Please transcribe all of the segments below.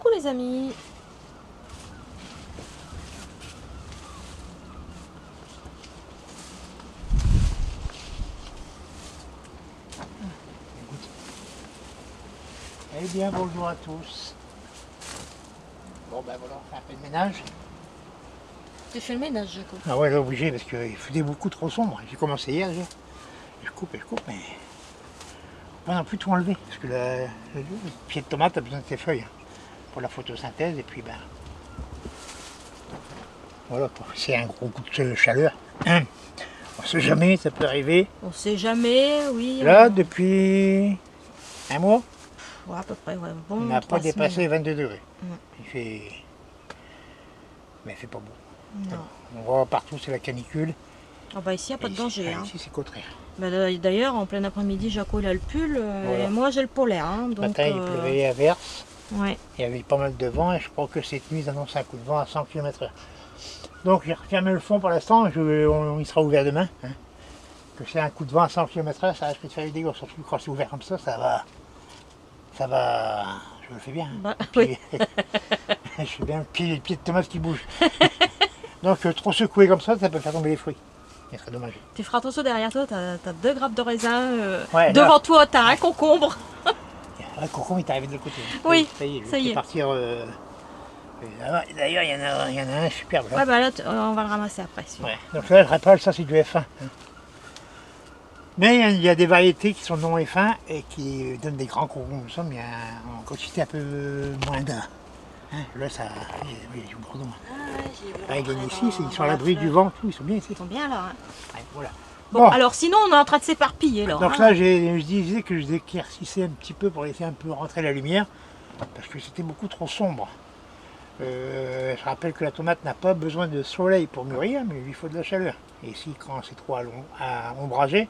Coucou les amis. Eh bien, bonjour à tous. Bon ben voilà, on fait un peu de ménage. Tu fais le ménage, Jaco? Ah ouais, là obligé parce qu'il faisait beaucoup trop sombre. J'ai commencé hier déjà. Je coupe, mais pas non plus tout enlever. Parce que le pied de tomate a besoin de ses feuilles pour la photosynthèse. Et puis ben voilà, c'est un gros coup de chaleur. On sait jamais, ça peut arriver. On sait jamais, oui. Là, depuis un mois, Ouais, à peu près, ouais. Bon, on n'a pas 3 dépassé semaines. 22 degrés. Ouais. Il fait. Mais il fait pas beau. Non. On voit partout, c'est la canicule. Ah bah ici, il n'y a pas de danger. Hein. Ici, c'est contraire. Bah, d'ailleurs, en plein après-midi, Jaco, il a le pull. Voilà. Et moi, j'ai le polaire. Hein, Ce donc, matin, il pleuvait à verse. Ouais. Il y avait pas mal de vent et je crois que cette nuit, ils annoncent un coup de vent à 100 km/h. Donc, j'ai refermé le fond pour l'instant. Il sera ouvert demain. Hein. Que c'est un coup de vent à 100 km/h, ça risque de faire des dégâts. Surtout quand c'est ouvert comme ça, ça va. Je le fais bien. Bah, Puis, je fais bien le pied de tomate qui bouge. Donc, trop secoué comme ça peut faire tomber les fruits. Ce serait dommage. Tu feras attention derrière toi, tu as 2 grappes de raisin. Ouais, devant là. toi, tu as un concombre. Le concombre, il est arrivé de l'autre côté. Oui, ça y est. ça y est. Partir. D'ailleurs, il y en a un superbe. Là. Ouais, bah là, on va le ramasser après. Ouais. Donc là, je rappelle, ça c'est du F1. Hein. Mais il y a des variétés qui sont non F1 et qui donnent des grands concombres, mais en quantité un peu moindre. Hein. Là, ça. Oui, du bourdon. Ils gagnent ici, ils sont à l'abri du vent, tout, ils sont bien ici. Ils sont bien là. Hein. Ouais, voilà. Bon, alors sinon, on est en train de s'éparpiller là. Donc hein. là, je disais que je éclaircissais un petit peu pour laisser un peu rentrer la lumière, parce que c'était beaucoup trop sombre. Je rappelle que la tomate n'a pas besoin de soleil pour mûrir, mais il lui faut de la chaleur. Et ici, quand c'est trop ombragé,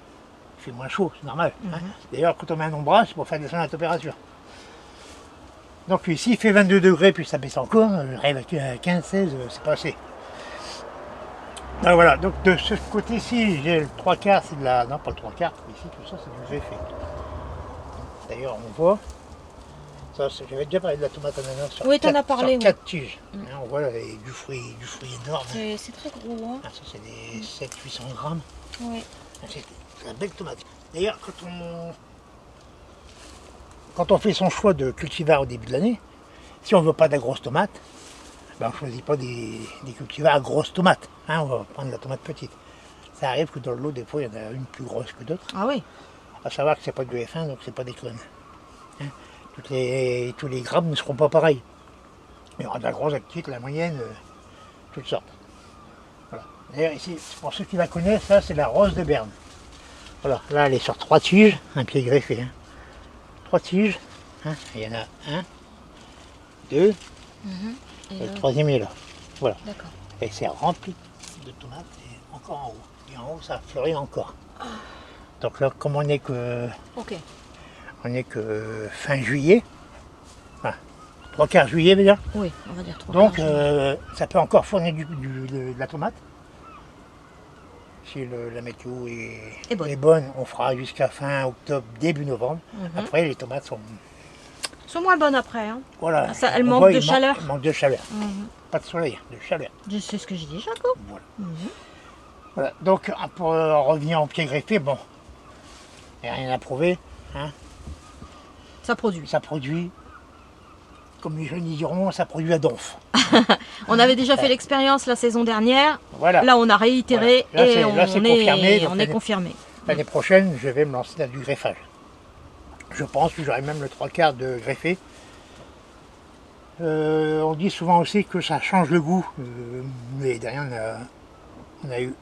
il fait moins chaud, c'est normal. Hein. D'ailleurs, quand on met un ombrage, c'est pour faire descendre la température. Donc ici, il fait 22 degrés, puis ça baisse encore. Je rêve à 15-16, c'est pas assez. Donc voilà, donc de ce côté-ci, j'ai le 3/4, c'est de la. Non, pas le 3/4, ici, tout ça, c'est du greffé. D'ailleurs, on voit. Ça, j'avais déjà parlé de la tomate ananas sur, Oui, t'en as parlé, 4 tiges. Hein, on voit là, du fruit énorme. C'est très gros. Hein. Ah, ça, c'est des 700-800 grammes. Ouais. C'est une belle tomate. D'ailleurs, quand on fait son choix de cultivar au début de l'année, si on ne veut pas de la grosse tomate, ben on ne choisit pas des cultivars à grosses tomates. Hein, on va prendre la tomate petite. Ça arrive que dans le lot, des fois, il y en a une plus grosse que d'autres. Ah oui. À savoir que c'est pas du F1, donc c'est pas des clones. Hein, tous les grammes ne seront pas pareils. Il y aura de la grosse, la petite, la moyenne, toutes sortes. Voilà. D'ailleurs, ici, pour ceux qui la connaissent, ça c'est la rose de Berne. Voilà, là elle est sur 3 tiges, un pied greffé. Hein. 3 tiges, hein. Il y en a 1, 2, et le troisième est là. Voilà. D'accord. Et c'est rempli de tomates et encore en haut. Et en haut, ça fleurit encore. Donc là, comme on n'est que fin juillet, enfin, 3/4 juillet déjà, Oui, on va dire 3. donc ça peut encore fournir de la tomate. Si la météo est bonne, on fera jusqu'à fin octobre, début novembre. Après, les tomates sont moins bonnes après. Hein. Voilà. Ça, elles manquent de chaleur. Elles manquent de chaleur. Pas de soleil, de chaleur. Je sais ce que j'ai dit, Jaco. Voilà. Voilà. Donc, pour revenir au pied greffé, bon, il n'y a rien à prouver. Hein. Ça produit. Ça produit, comme les jeunes diront, ça produit à donf. On avait déjà fait l'expérience la saison dernière. Voilà. Là, on a réitéré Voilà. et Là, c'est confirmé. on est confirmé. L'année prochaine, je vais me lancer dans du greffage. Je pense que j'aurai même le 3/4 de greffé. On dit souvent aussi que ça change le goût. Mais derrière, on a eu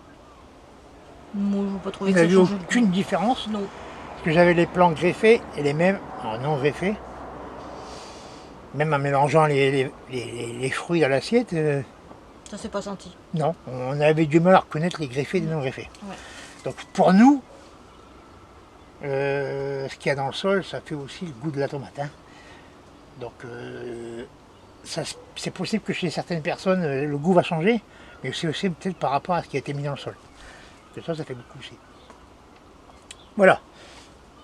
Moi, je n'ai pas trouvé que ça changeait le aucune goût. différence. Non. Parce que j'avais les plants greffés et les mêmes en non greffés. Même en mélangeant les fruits dans l'assiette, Ça s'est pas senti. non, on avait du mal à reconnaître les greffés des non greffés. Ouais. Donc pour nous, ce qu'il y a dans le sol, ça fait aussi le goût de la tomate. Hein. Donc c'est possible que chez certaines personnes, le goût va changer, mais c'est aussi peut-être par rapport à ce qui a été mis dans le sol. Et ça fait beaucoup aussi. Voilà.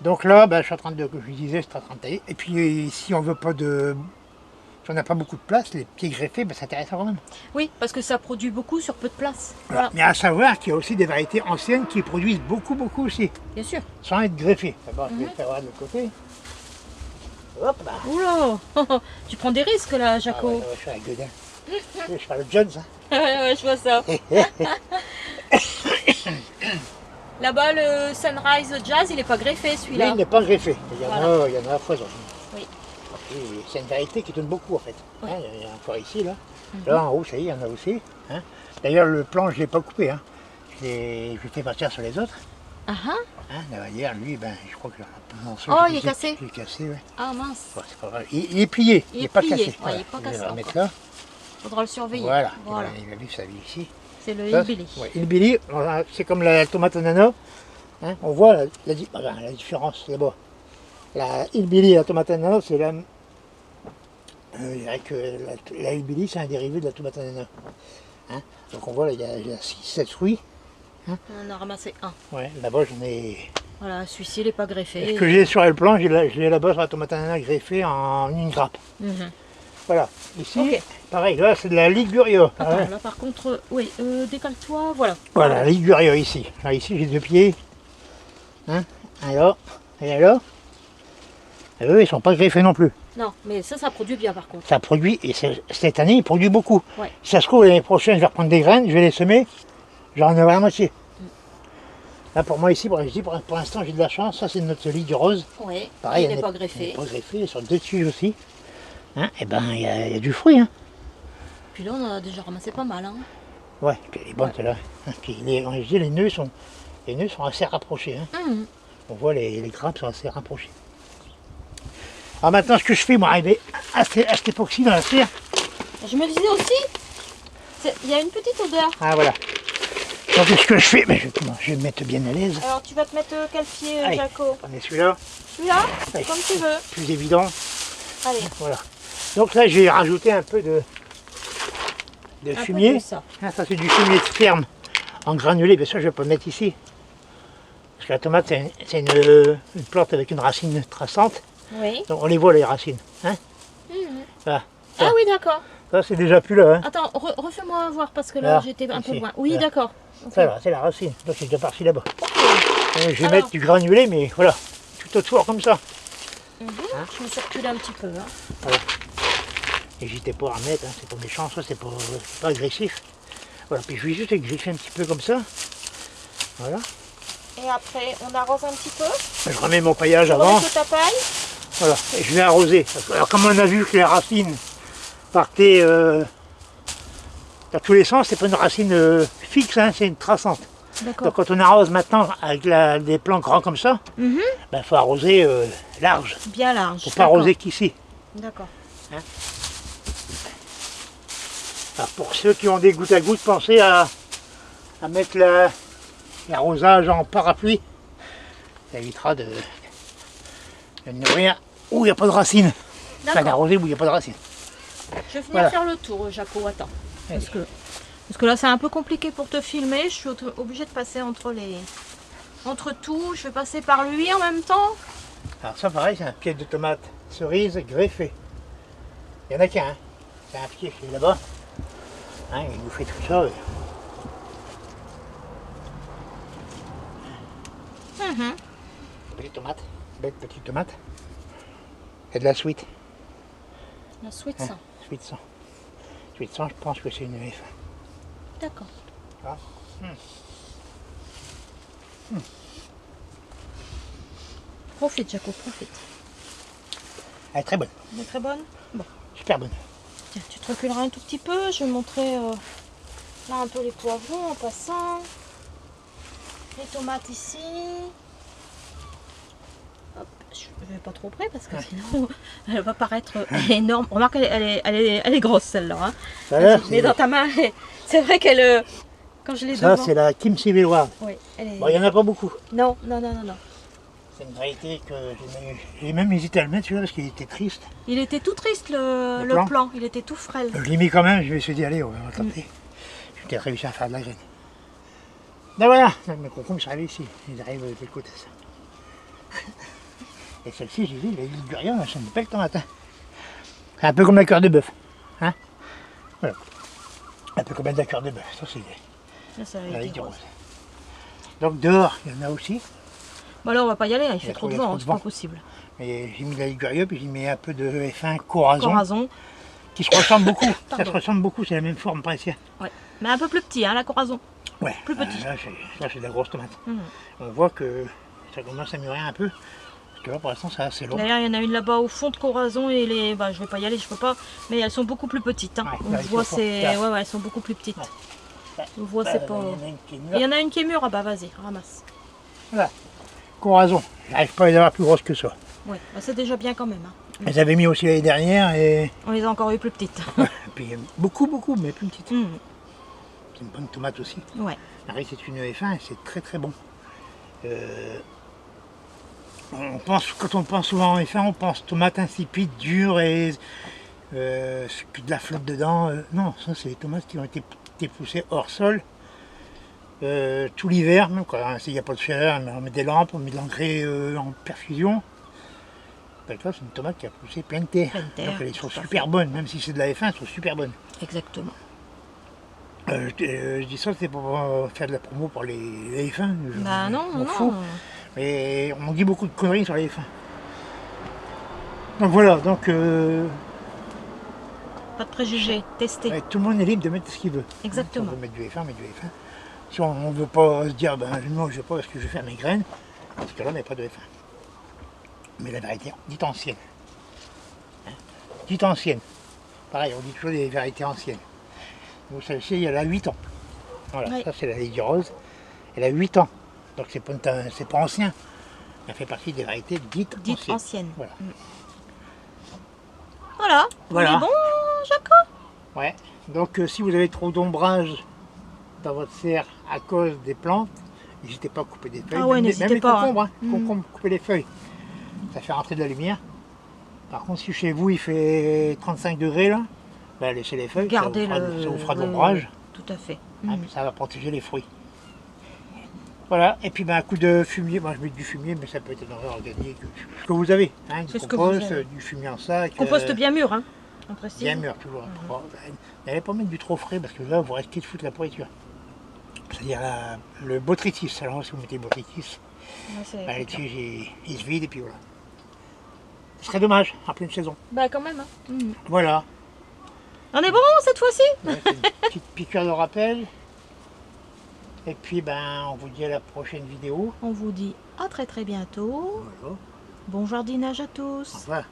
Donc là, je suis en train de, comme je disais, je suis en train de tailler. Et puis si on veut pas de Si on n'a pas beaucoup de place, les pieds greffés, ben, ça intéresse quand même. Oui, parce que ça produit beaucoup sur peu de place. Voilà. Mais à savoir qu'il y a aussi des variétés anciennes qui produisent beaucoup aussi, Bien sûr. sans être greffées. D'abord, je vais faire voir de l'autre côté. Hop là. Oula, tu prends des risques là, Ah Jaco. ouais, je suis un gueudin. Je suis le Jones. Hein. Ouais, je vois ça. Là-bas, le Sunrise Jazz, il est pas greffé Lui, celui-là. il n'est pas greffé. Il y en Voilà. a, il y en a à foison. Oui. Et c'est une variété qui donne beaucoup en fait. Ouais. Hein, il y en a encore ici, là. Là en haut, ça y est, il y en a aussi. Hein. D'ailleurs, le plan, je ne l'ai pas coupé. Hein. Je l'ai fait partir sur les autres. Ah ah. Hein, la vallière, lui, ben, je crois que Oh, il est cassé. Il est cassé, ouais. Ah mince. Bon, c'est pas grave. Il est plié, il n'est pas plié. cassé. Ouais, Voilà. il est pas Je vais cassé le remettre encore. là. Faudra le surveiller. Voilà. Voilà. Il va vivre sa vie ici. C'est le Ça, hillbilly. ouais, hillbilly, voilà, c'est comme la tomate ananas. Hein, on voit la différence là-bas. La hillbilly et la tomate ananas, c'est la. Je dirais que la hillbilly, c'est un dérivé de la tomate ananas. Hein, donc on voit là, il y a 6-7 fruits. On en a ramassé un. Ouais, là-bas, j'en ai. Voilà, celui-ci, il n'est pas greffé. Ce que j'ai sur le plan, je l'ai là-bas sur la tomate ananas greffée en une grappe. Mhm. Voilà. Ici, Ok. pareil, là, c'est de la Liguria. Attends, Ouais. là par contre, oui, décale-toi, voilà. Voilà, la Liguria ici. Alors, ici, j'ai 2 pieds. Hein, un là, et un là. Et eux, ils ne sont pas greffés non plus. Non, mais ça produit bien par contre. Ça produit, et cette année, il produit beaucoup. Ouais. Si ça se trouve, l'année prochaine, je vais reprendre des graines, je vais les semer, j'en ai la moitié. Là, pour moi, ici, pour l'instant, j'ai de la chance. Ça, c'est notre lit du rose. Oui, Pareil, il elle n'est pas Elle greffé. n'est pas greffée, sur 2 tiges aussi. Hein, et ben, il y a du fruit. Hein. Puis là, on en a déjà ramassé pas mal. Hein. Ouais, puis elle est bonne, celle-là. Hein, puis je dis, les nœuds sont assez rapprochés. Hein. Mhm. On voit les grappes sont assez rapprochées. Alors maintenant, ce que je fais, moi, arriver à cette époque-ci dans la serre. Je me disais aussi, il y a une petite odeur. Ah, voilà. Donc, ce que je fais, ben, je vais me mettre bien à l'aise. Alors, tu vas te mettre quel pied, Allez. Jaco? Prenez celui-là, Celui-là? Allez. Comme tu veux. plus évident. Allez, Voilà. Donc là, j'ai rajouté un peu de un peu fumier. de ça. Ah, ça, c'est du fumier de ferme en granulé. Bien sûr, je vais pas le mettre ici. Parce que la tomate, c'est une plante avec une racine traçante. Oui. Donc, on les voit, les racines. Hein. Mhm. Voilà. Ah oui, d'accord. Ça, c'est déjà plus là. Hein. Attends, refais-moi voir parce que là, Là, j'étais un peu ici. loin. Oui, Là. d'accord. Ok. Ça, là, c'est la racine. Donc, c'est déjà parti là-bas. Ok. Je vais Alors. mettre du granulé, mais voilà, tout autour comme ça. Mhm. Je me suis reculée un petit peu. Hein. N'hésitez pas à remettre, hein, c'est pas méchant, ça, c'est pas agressif. Voilà, puis je vais juste griffer un petit peu comme ça. Voilà. Et après, on arrose un petit peu. Je remets mon paillage Tu avant. remets ta paille. Voilà, et je vais arroser. Alors, comme on a vu que les racines partaient dans tous les sens, c'est pas une racine fixe, hein, c'est une traçante. D'accord. Donc quand on arrose maintenant avec des plants grands comme ça, Mhm. ben, faut arroser large. Bien large. Faut pas arroser qu'ici. D'accord. Alors pour ceux qui ont des gouttes à gouttes, pensez à mettre l'arrosage en parapluie. Ça évitera de nourrir où il n'y a pas de racines. Enfin, D'accord. d'arroser où il n'y a pas de racines. Je vais venir Voilà. faire le tour, Jaco. Attends. Allez. Parce que là, c'est un peu compliqué pour te filmer. Je suis obligée de passer entre tout. Je vais passer par lui en même temps. Alors ça pareil, c'est un pied de tomate cerise greffé. Il n'y en a qu'un. Hein. C'est un pied qui est là-bas. Hein, il vous fait tout ça. Mhm. Petite tomate. Belle petite tomate. Et de la sweet. La sweet Hein, ça. sweet 100. Sweet 100, je pense que c'est une F. D'accord. Ah. Profite, Jaco, profite. Elle est très bonne. Elle est très bonne. Bon. Super bonne. Tiens, tu te reculeras un tout petit peu. Je vais montrer là un peu les poivrons en passant. Les tomates ici. Hop, je vais pas trop près parce que sinon elle va paraître énorme. Remarque, elle est grosse celle-là. Hein. Ça, là, Mais dans ta main, c'est vrai qu'elle. Quand je l'ai ça devant. c'est la Kimchi Villeward. Oui, elle est... Bon, il n'y en a pas beaucoup. Non, non, non, non, non. C'est une variété que j'ai même hésité à le mettre celui-là parce qu'il était triste. Il était tout triste le Le plan. plan. Il était tout frêle. Je l'ai mis quand même, je me suis dit allez, on va tenter. J'ai peut-être réussi à faire de la graine. Ben voilà, mes concombres sont arrivés ici. Ils arrivent de l'autre côté. Ça. Et celle-ci, j'ai vu, la Liguria, c'est une belle tomate. Hein. C'est un peu comme la cœur de bœuf. Hein, voilà. Un peu comme la cœur de bœuf. Ça, c'est Là, ça la a été lady rose. rose. Donc dehors, il y en a aussi. Bon, là, on va pas y aller, il y fait a trop trop- de il y a trop vent, de c'est pas vent. possible. Et j'ai mis la liguria, puis j'ai mis un peu de F1 Corazon, Corazon, qui se ressemble beaucoup. Ça se Pardon. ressemble beaucoup, c'est la même forme presque. ouais. Mais un peu plus petit, hein, la Corazon. Ouais, Plus petit. Là, c'est de la grosse tomate. Mhm. On voit que ça commence à mûrir un peu. Parce que là, pour l'instant, c'est assez long. D'ailleurs, il y en a une là-bas au fond de Corazon et les. Bah, je vais pas y aller, je peux pas. Mais elles sont beaucoup plus petites. Hein. Ouais, On là, ils voit, sont c'est. fortes, Ouais, ouais, elles sont beaucoup plus petites. Ouais. On voit, Bah, c'est pas. il y en a une qui est mûre. Il y en a une qui est mûre, ah bah vas-y, ramasse. Voilà. Corazon. J'arrive pas à les avoir plus grosses que ça. Ouais, bah, c'est déjà bien quand même. Hein. Elles avaient mis aussi l'année dernière et On les a encore eu plus petites. puis beaucoup, mais plus petites. Mhm. C'est une bonne tomate aussi. Ouais. Pareil, c'est une F1 et c'est très très bon. Quand on pense souvent en F1, on pense tomate insipide, dure et c'est que de la flotte dedans. Non, ça c'est des tomates qui ont été poussées hors sol tout l'hiver, même quand il n'y a pas de chaleur, on met des lampes, on met de l'engrais en perfusion. Ben, là, c'est une tomate qui a poussé plein de terre. Plein de terre, Donc elles sont tout à super fait. bonnes, même si c'est de la F1, elles sont super bonnes. Exactement. Je dis ça, c'est pour faire de la promo pour les F1. Bah non, m'en non. fous. Mais on dit beaucoup de conneries sur les F1. Donc voilà, donc Pas de préjugés, tester. ouais, tout le monde est libre de mettre ce qu'il veut. Exactement. Si on veut mettre du F1, mettre du F1. Si on ne veut pas se dire, ben non, je ne veux pas parce que je vais faire mes graines, parce que là, on met pas de F1. Mais la variété dite ancienne. Hein, dite ancienne. Pareil, on dit toujours des variétés anciennes. Donc celle-ci, elle a 8 ans. Voilà, Oui. ça c'est la Lady Rose. Elle a 8 ans. Donc c'est pas ancien. Elle fait partie des variétés dites Dites anciennes. anciennes. Voilà. Voilà. Voilà. On est bon, Jaco? Ouais. Donc si vous avez trop d'ombrage dans votre serre à cause des plantes, n'hésitez pas à couper des feuilles. Ah ouais, même n'hésitez les pas, concombres, hein. Concombres, coupez les feuilles. Ça fait rentrer de la lumière. Par contre, si chez vous il fait 35 degrés là, ben, laissez les feuilles, Gardez ça vous fera de l'ombrage. Tout à fait. Hein, puis ça va protéger les fruits. Voilà, et puis ben, un coup de fumier, moi je mets du fumier, mais ça peut être un engrais organique, ce que vous avez, hein, du C'est ce que vous compost, avez. du fumier en sac. Compost bien mûr, hein. On précise. Bien mûr toujours. N'allez pas mettre du trop frais parce que là vous risquez de foutre la pourriture. C'est-à-dire le botrytis, alors si vous mettez botrytis, Ouais, c'est ben, les clair. tiges ils se vident et puis voilà. Ce serait dommage en pleine saison. Bah quand même. Hein. Mhm. Voilà, On est bon cette fois-ci? ouais, c'est une petite piqûre de rappel. Et puis ben on vous dit à la prochaine vidéo. On vous dit à très très bientôt. Voilà. Bon jardinage à Au tous. revoir.